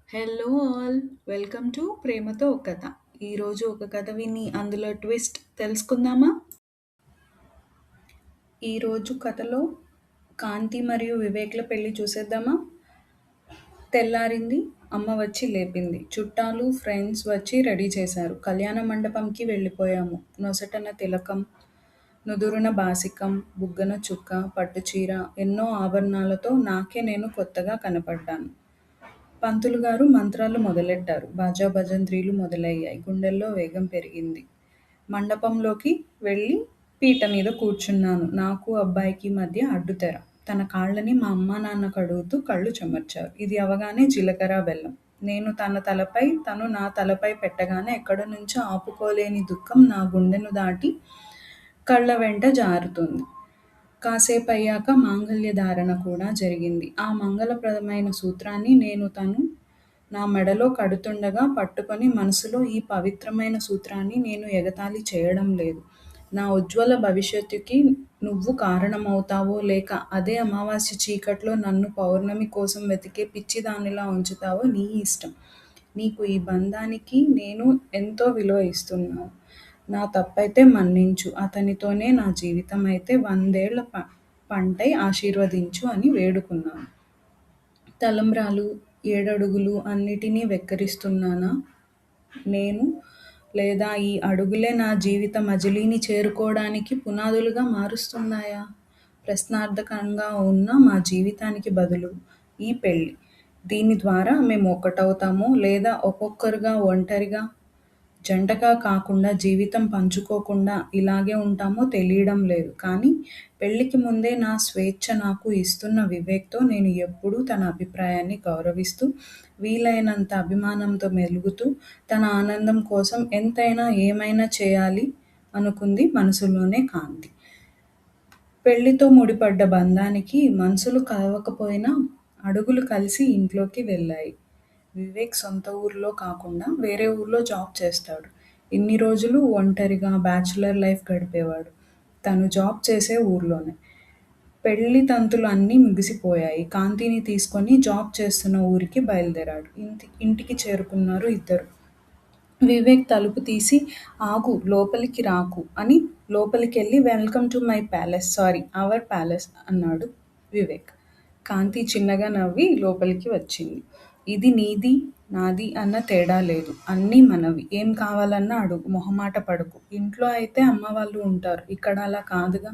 Hello all welcome to ప్రేమతో ఒక కథ. ఈరోజు ఒక కథ విని అందులో ట్విస్ట్ తెలుసుకుందామా? ఈరోజు కథలో కాంతి మరియు వివేక్ల పెళ్లి చూసేద్దామా? తెల్లారింది. అమ్మ వచ్చి లేపింది. చుట్టాలు ఫ్రెండ్స్ వచ్చి రెడీ చేశారు. కళ్యాణ మండపంకి వెళ్ళిపోయాము. నొసటన తిలకం, నుదురున బాసికం, బుగ్గన చుక్క, పట్టుచీర, ఎన్నో ఆభరణాలతో నాకే నేను కొత్తగా కనపడ్డాను. పంతులు గారు మంత్రాలు మొదలెట్టారు. బాజా భజంత్రీలు మొదలయ్యాయి. గుండెల్లో వేగం పెరిగింది. మండపంలోకి వెళ్ళి పీట మీద కూర్చున్నాను. నాకు అబ్బాయికి మధ్య అడ్డుతెర. తన కాళ్ళని మా అమ్మా నాన్న కడుగుతూ కళ్ళు చెమర్చారు. ఇది అవగానే జీలకర్ర బెల్లం. నేను తన తలపై, తను నా తలపై పెట్టగానే ఎక్కడి నుంచో ఆపుకోలేని దుఃఖం నా గుండెను దాటి కళ్ళ వెంట జారుతుంది. కాసేపయ్యాక మాంగల్య ధారణ కూడా జరిగింది. ఆ మంగళప్రదమైన సూత్రాన్ని నేను తను నా మెడలో కడుతుండగా పట్టుకొని మనసులో ఈ పవిత్రమైన సూత్రాన్ని నేను ఎగతాళి చేయడం లేదు. నా ఉజ్వల భవిష్యత్తుకి నువ్వు కారణమవుతావో లేక అదే అమావాస్య చీకట్లో నన్ను పౌర్ణమి కోసం వెతికే పిచ్చిదానిలా ఉంచుతావో నీ ఇష్టం. నీకు ఈ బంధానికి నేను ఎంతో విలువ ఇస్తున్నాను. నా తప్పైతే మన్నించు. అతనితోనే నా జీవితం అయితే 100 ఏళ్ల పంటై ఆశీర్వదించు అని వేడుకున్నాను. తలంబ్రాలు, ఏడడుగులు అన్నిటినీ వెక్కిరిస్తున్నానా నేను? లేదా ఈ అడుగులే నా జీవిత మజిలీని చేరుకోవడానికి పునాదులుగా మారుస్తున్నాయా? ప్రశ్నార్థకంగా ఉన్న మా జీవితానికి బదులు ఈ పెళ్లి. దీని ద్వారా మేము ఒకటవుతామో లేదా ఒక్కొక్కరుగా ఒంటరిగా జంటగా కాకుండా జీవితం పంచుకోకుండా ఇలాగే ఉంటామో తెలియడం లేదు. కానీ పెళ్ళికి ముందే నా స్వేచ్ఛ నాకు ఇస్తున్న వివేక్తో నేను ఎప్పుడూ తన అభిప్రాయాన్ని గౌరవిస్తూ, వీలైనంత అభిమానంతో మెలుగుతూ, తన ఆనందం కోసం ఎంతైనా ఏమైనా చేయాలి అనుకుంది మనసులోనే కాంతి. పెళ్లితో ముడిపడ్డ బంధానికి మనసులు కలవకపోయినా అడుగులు కలిసి ఇంట్లోకి వెళ్ళాయి. వివేక్ సొంత ఊర్లో కాకుండా వేరే ఊర్లో జాబ్ చేస్తాడు. ఇన్ని రోజులు ఒంటరిగా బ్యాచులర్ లైఫ్ గడిపేవాడు. తను జాబ్ చేసే ఊర్లోనే. పెళ్లి తంతులు అన్నీ ముగిసిపోయాయి. కాంతిని తీసుకొని జాబ్ చేస్తున్న ఊరికి బయలుదేరాడు. ఇంటికి చేరుకున్నారు ఇద్దరు. వివేక్ తలుపు తీసి ఆగు, లోపలికి రాకు అని లోపలికెళ్ళి welcome to my palace, sorry our palace అన్నాడు వివేక్. కాంతి చిన్నగా నవ్వి లోపలికి వచ్చింది. ఇది నీది నాది అన్న తేడా లేదు. అన్నీ మనవి. ఏం కావాలన్నా అడుగు, మొహమాట పడకు. ఇంట్లో అయితే అమ్మ వాళ్ళు ఉంటారు. ఇక్కడ అలా కాదుగా.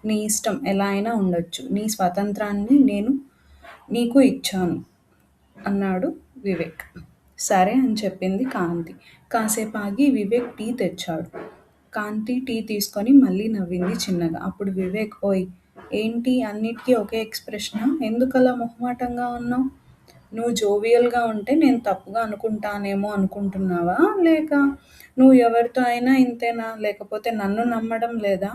నీ ఇష్టం, ఎలా అయినా ఉండొచ్చు. నీ స్వాతంత్రాన్ని నేను నీకు ఇచ్చాను అన్నాడు వివేక్. సరే అని చెప్పింది కాంతి. కాసేపు ఆగి వివేక్ టీ తెచ్చాడు. కాంతి టీ తీసుకొని మళ్ళీ నవ్వింది చిన్నగా. అప్పుడు వివేక్, ఓయ్ ఏంటి అన్నిటికీ ఒకే ఎక్స్ప్రెషనా? ఎందుకలా మొహమాటంగా ఉన్నావు? నువ్వు జోవియల్గా ఉంటే నేను తప్పుగా అనుకుంటానేమో అనుకుంటున్నావా? లేక నువ్వు ఎవరితో అయినా ఇంతేనా? లేకపోతే నన్ను నమ్మడం లేదా?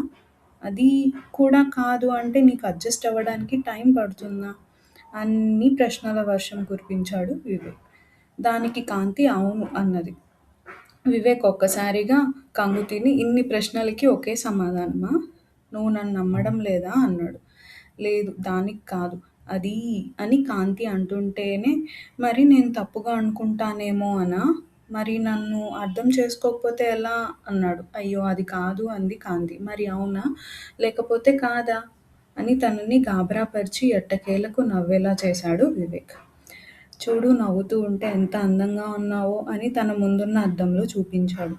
అది కూడా కాదు అంటే నీకు అడ్జస్ట్ అవ్వడానికి టైం పడుతుందా? అన్ని ప్రశ్నల వర్షం కురిపించాడు వివేక్. దానికి కాంతి అవును అన్నది. వివేక్ ఒక్కసారిగా కంగుతిని ఇన్ని ప్రశ్నలకి ఒకే సమాధానమా? నువ్వు నన్ను నమ్మడం లేదా అన్నాడు. లేదు దానికి కాదు. అది అని కాంతి అంటుంటేనే మరి నేను తప్పుగా అనుకుంటానేమో అనా? మరి నన్ను అర్థం చేసుకోకపోతే ఎలా అన్నాడు. అయ్యో అది కాదు అంది కాంతి. మరి అవునా? లేకపోతే కాదా? అని తనని గాబరాపరిచి ఎట్టకేలకు నవ్వేలా చేశాడు వివేక్. చూడు నవ్వుతూ ఉంటే ఎంత అందంగా ఉన్నావో అని తన ముందున్న అద్దంలో చూపించాడు.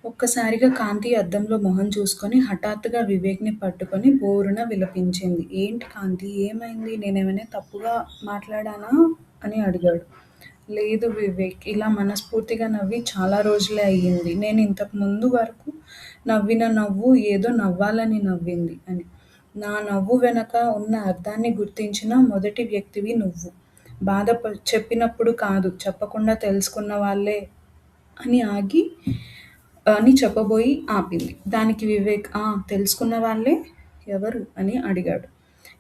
ఒక్కసారిగా కాంతి అద్దంలో మొహం చూసుకొని హఠాత్తుగా వివేక్ని పట్టుకొని బోరున విలపించింది. ఏంటి కాంతి, ఏమైంది? నేనేమైనా తప్పుగా మాట్లాడానా అని అడిగాడు. లేదు వివేక్, ఇలా మనస్ఫూర్తిగా నవ్వి చాలా రోజులే అయ్యింది. నేను ఇంతకు ముందు వరకు నవ్విన నవ్వు ఏదో నవ్వాలని నవ్వింది అని. నా నవ్వు వెనక ఉన్న అర్థాన్ని గుర్తించిన మొదటి వ్యక్తివి నువ్వు. బాధ చెప్పినప్పుడు కాదు, చెప్పకుండా తెలుసుకున్న వాళ్ళే అని చెప్పబోయి ఆపింది. దానికి వివేక్, తెలుసుకున్న వాళ్ళే ఎవరు అని అడిగాడు.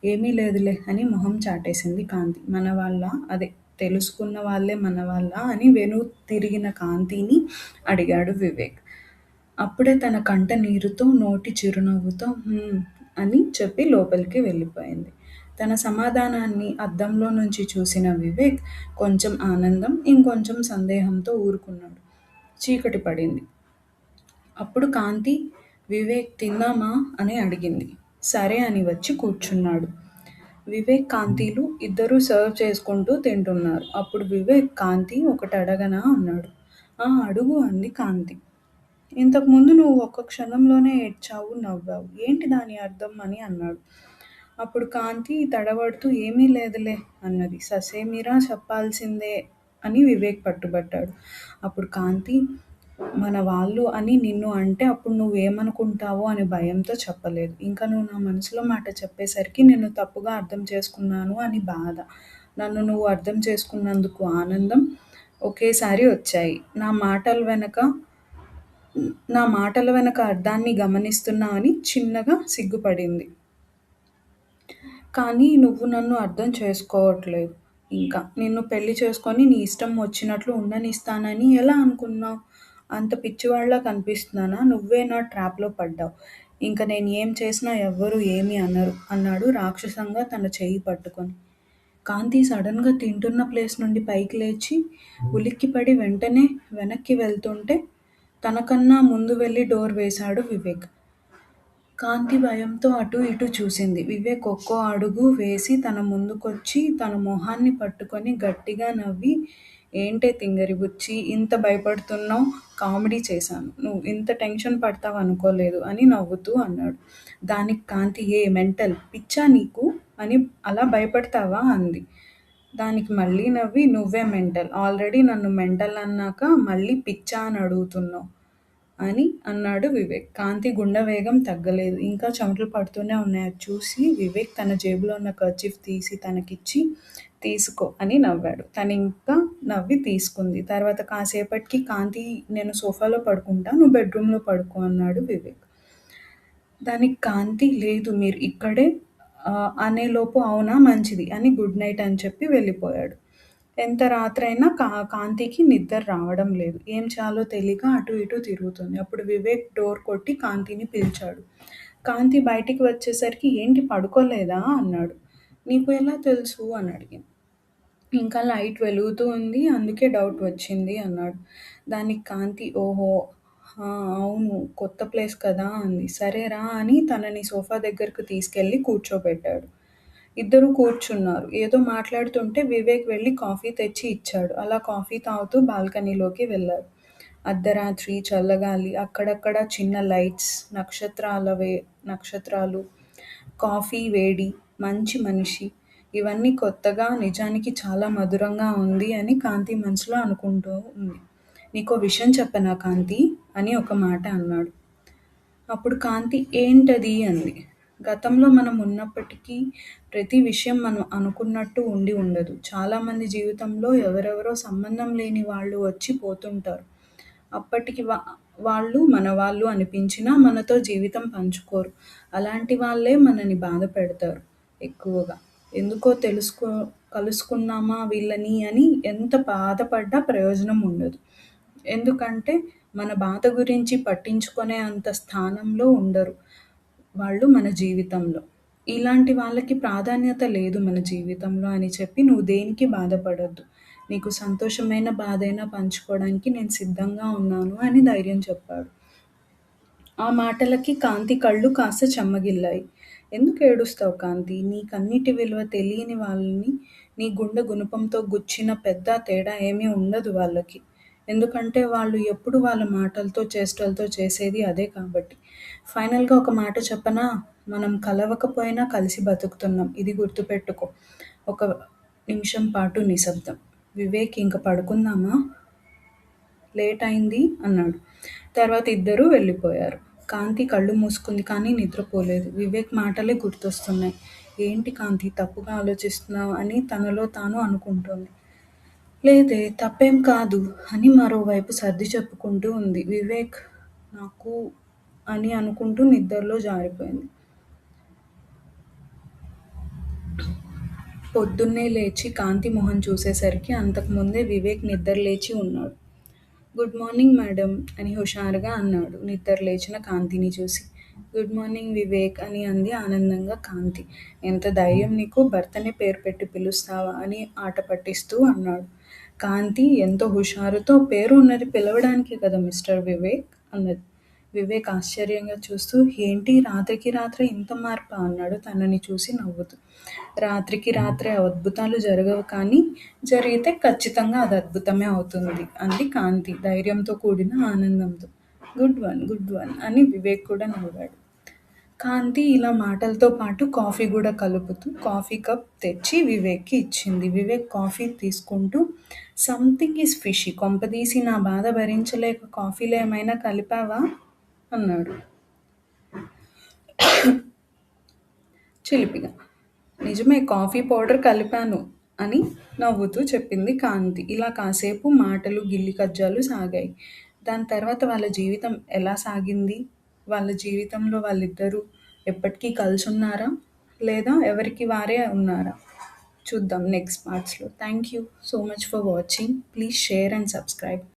ఏమీ లేదులే అని మొహం చాటేసింది కాంతి. మన వాళ్ళ, అదే తెలుసుకున్న వాళ్ళే మన వాళ్ళ అని వెను తిరిగిన కాంతిని అడిగాడు వివేక్. అప్పుడే తన కంట నీరుతో నోటి చిరునవ్వుతో అని చెప్పి లోపలికి వెళ్ళిపోయింది. తన సమాధానాన్ని అద్దంలో నుంచి చూసిన వివేక్ కొంచెం ఆనందం, ఇంకొంచెం సందేహంతో ఊరుకున్నాడు. చీకటి పడింది. అప్పుడు కాంతి వివేక్ తిందామా అని అడిగింది. సరే అని వచ్చి కూర్చున్నాడు. వివేక్, కాంతీలు ఇద్దరూ సర్వ్ చేసుకుంటూ తింటున్నారు. అప్పుడు వివేక్, కాంతి ఒకటి అడగనా అన్నాడు. ఆ అడుగు అంది కాంతి. ఇంతకుముందు నువ్వు ఒక్క క్షణంలోనే ఏడ్చావు, నవ్వావు. ఏంటి దాని అర్థం అని అన్నాడు. అప్పుడు కాంతి తడబడుతూ ఏమీ లేదులే అన్నది. ససేమిరా చెప్పాల్సిందే అని వివేక్ పట్టుబట్టాడు. అప్పుడు కాంతి, మన వాళ్ళు అని నిన్ను అంటే అప్పుడు నువ్వేమనుకుంటావో అని భయంతో చెప్పలేదు. ఇంకా నువ్వు నా మనసులో మాట చెప్పేసరికి నిన్ను తప్పుగా అర్థం చేసుకున్నాను అని బాధ. నన్ను నువ్వు అర్థం చేసుకున్నందుకు ఆనందం ఒకేసారి వచ్చాయి. నా మాటల వెనక అర్థాన్ని గమనిస్తున్నా అని చిన్నగా సిగ్గుపడింది. కానీ నువ్వు నన్ను అర్థం చేసుకోవట్లేదు. ఇంకా నిన్ను పెళ్లి చేసుకొని నీ ఇష్టం వచ్చినట్లు ఉండనిస్తానని ఎలా అనుకున్నావు? అంత పిచ్చివాడిలా కనిపిస్తున్నానా? నువ్వే నా ట్రాప్‌లో పడ్డావు. ఇంక నేను ఏం చేసినా ఎవ్వరూ ఏమీ అనరు అన్నాడు రాక్షసంగా తన చెయ్యి పట్టుకొని. కాంతి సడన్‌గా తింటున్న ప్లేస్ నుండి పైకి లేచి ఉలిక్కిపడి వెంటనే వెనక్కి వెళ్తుంటే తనకన్నా ముందు వెళ్ళి డోర్ వేశాడు వివేక్. కాంతి భయంతో అటూ ఇటూ చూసింది. వివేక్ ఒక్కో అడుగు వేసి తన ముందుకొచ్చి తన మొహాన్ని పట్టుకొని గట్టిగా నవ్వి, ఏంటే తింగరి బుచ్చి ఇంత భయపడుతున్నావ్? కామెడీ చేశాను. నువ్వు ఇంత టెన్షన్ పడతావనుకోలేదు అని నవ్వుతూ అన్నాడు. దానికి కాంతి, ఏ మెంటల్ పిచ్చా నీకు అని అలా భయపడతావా అంది. దానికి మళ్ళీ నవ్వి, నువ్వే మెంటల్. ఆల్రెడీ నన్ను మెంటల్ అన్నాక మళ్ళీ పిచ్చా అని అడుగుతున్నావ్ అని అన్నాడు వివేక్. కాంతి గుండె వేగం తగ్గలేదు. ఇంకా చెమటలు పడుతూనే ఉన్నాయి. అది చూసి వివేక్ తన జేబులో ఉన్న కర్చీఫ్ తీసి తనకిచ్చి, తీసుకో అని నవ్వాడు. తనింకా నవ్వి తీసుకుంది. తర్వాత కాసేపటికి, కాంతి నేను సోఫాలో పడుకుంటా, నువ్వు బెడ్రూమ్‌లో పడుకో అన్నాడు వివేక్. దానికి కాంతి, లేదు మీరు ఇక్కడే అనేలోపు అవునా మంచిది అని గుడ్ నైట్ అని చెప్పి వెళ్ళిపోయాడు. ఎంత రాత్రైనా కాంతికి నిద్ర రావడం లేదు. ఏం చేయాలో తెలీక అటూ ఇటూ తిరుగుతుంది. అప్పుడు వివేక్ డోర్ కొట్టి కాంతిని పిలిచాడు. కాంతి బయటికి వచ్చేసరికి, ఏంటి పడుకోలేదా అన్నాడు. నీకు ఎలా తెలుసు అని అడిగింది. ఇంకా లైట్ వెలుగుతూ ఉంది. అందుకే డౌట్ వచ్చింది అన్నాడు. దానికి కాంతి, ఓహో! ఆ! అవును. కొత్త ప్లేస్ కదా అంది. సరే రా అని తనని సోఫా దగ్గరకు తీసుకెళ్ళి కూర్చోబెట్టాడు. ఇద్దరూ కూర్చున్నారు. ఏదో మాట్లాడుతుంటే వివేక్ వెళ్ళి కాఫీ తెచ్చి ఇచ్చాడు. అలా కాఫీ తాగుతూ బాల్కనీలోకి వెళ్లారు. అర్ధరాత్రి, చల్లగాలి, అక్కడక్కడ చిన్న లైట్స్, నక్షత్రాలు, కాఫీ వేడి, మంచి మనిషి, ఇవన్నీ కొత్తగా, నిజానికి చాలా మధురంగా ఉంది అని కాంతి మనసులో అనుకుంటూ ఉంది. నీకో విషయం చెప్పనా కాంతి అని ఒక మాట అన్నాడు. అప్పుడు కాంతి, ఏంటది అంది. గతంలో మనం ఉన్నప్పటికీ ప్రతి విషయం మనం అనుకున్నట్టు ఉండి ఉండదు. చాలామంది జీవితంలో ఎవరెవరో సంబంధం లేని వాళ్ళు వచ్చి పోతుంటారు. అప్పటికి వాళ్ళు మనవాళ్ళు అనిపించినా మనతో జీవితం పంచుకోరు. అలాంటి వాళ్ళే మనని బాధ పెడతారు ఎక్కువగా. ఎందుకో కలుసుకున్నామా వీళ్ళని అని ఎంత బాధపడ్డా ప్రయోజనం ఉండదు. ఎందుకంటే మన బాధ గురించి పట్టించుకునే అంత స్థానంలో ఉండరు వాళ్ళు మన జీవితంలో. ఇలాంటి వాళ్ళకి ప్రాధాన్యత లేదు మన జీవితంలో అని చెప్పి నువ్వు దేనికి బాధపడొద్దు. నీకు సంతోషమైన బాధైనా పంచుకోవడానికి నేను సిద్ధంగా ఉన్నాను అని ధైర్యం చెప్పాడు. ఆ మాటలకి కాంతి కళ్ళు కాస్త చెమ్మగిల్లాయి. ఎందుకు ఏడుస్తావు కాంతి? నీకన్నిటి విలువ తెలియని వాళ్ళని నీ గుండె గుణపంతో గుచ్చిన పెద్ద తేడా ఏమీ ఉండదు వాళ్ళకి. ఎందుకంటే వాళ్ళు ఎప్పుడు వాళ్ళ మాటలతో, చేష్టలతో చేసేది అదే కాబట్టి. ఫైనల్‌గా ఒక మాట చెప్పనా? మనం కలవకపోయినా కలిసి బతుకుతున్నాం. ఇది గుర్తుపెట్టుకో. ఒక నిమిషం పాటు నిశ్శబ్దం. వివేక్, ఇంక పడుకుందామా? లేట్ అయింది అన్నాడు. తర్వాత ఇద్దరూ వెళ్ళిపోయారు. కాంతి కళ్ళు మూసుకుంది కానీ నిద్రపోలేదు. వివేక్ మాటలే గుర్తొస్తున్నాయి. ఏంటి కాంతి తప్పుగా ఆలోచిస్తున్నావు అని తనలో తాను అనుకుంటోంది. లేదే తప్పేం కాదు అని మరోవైపు సర్ది చెప్పుకుంటూ ఉంది. వివేక్ నాకు అని అనుకుంటూ నిద్రలో జారిపోయింది. పొద్దున్నే లేచి కాంతి మొహం చూసేసరికి అంతకుముందే వివేక్ నిద్రలేచి ఉన్నాడు. గుడ్ మార్నింగ్ మేడం అని హుషారుగా అన్నాడు నిద్రలేచిన కాంతిని చూసి. గుడ్ మార్నింగ్ వివేక్ అని అంది ఆనందంగా కాంతి. ఎంత ధైర్యం నీకు, భర్తనే పేరు పెట్టి పిలుస్తావా అని ఆట పట్టిస్తూ అన్నాడు. కాంతి ఎంతో హుషారుతో పేరు ఉన్నది పిలవడానికే కదా మిస్టర్ వివేక్ అన్నది. వివేక్ ఆశ్చర్యంగా చూస్తూ ఏంటి రాత్రికి రాత్రే ఇంత మార్పా అన్నాడు తనని చూసి నవ్వుతూ. రాత్రికి రాత్రే అద్భుతాలు జరగవు కానీ జరిగితే ఖచ్చితంగా అది అద్భుతమే అవుతుంది అంది కాంతి ధైర్యంతో కూడిన ఆనందంతో. గుడ్ వన్ గుడ్ వన్ అని వివేక్ కూడా నవ్వాడు. కాంతి ఇలా మాటలతో పాటు కాఫీ కూడా కలుపుతూ కాఫీ కప్ తెచ్చి వివేక్కి ఇచ్చింది. వివేక్ కాఫీ తీసుకుంటూ సంథింగ్ ఈజ్ ఫిషీ, కొంపదీసి నా బాధ భరించలేక కాఫీలో ఏమైనా కలిపావా అన్నాడు చిలిపిగా. నిజమే, కాఫీ పౌడర్ కలిపాను అని నవ్వుతూ చెప్పింది కాంతి. ఇలా కాసేపు మాటలు గిల్లి కజ్జాలు సాగాయి. దాని తర్వాత వాళ్ళ జీవితం ఎలా సాగింది? వాళ్ళ జీవితంలో వాళ్ళిద్దరూ ఎప్పటికీ కలిసి ఉన్నారా? లేదా ఎవరికి వారే ఉన్నారా? చూద్దాం నెక్స్ట్ పార్ట్స్లో. Thank you so much for watching. Please share and subscribe.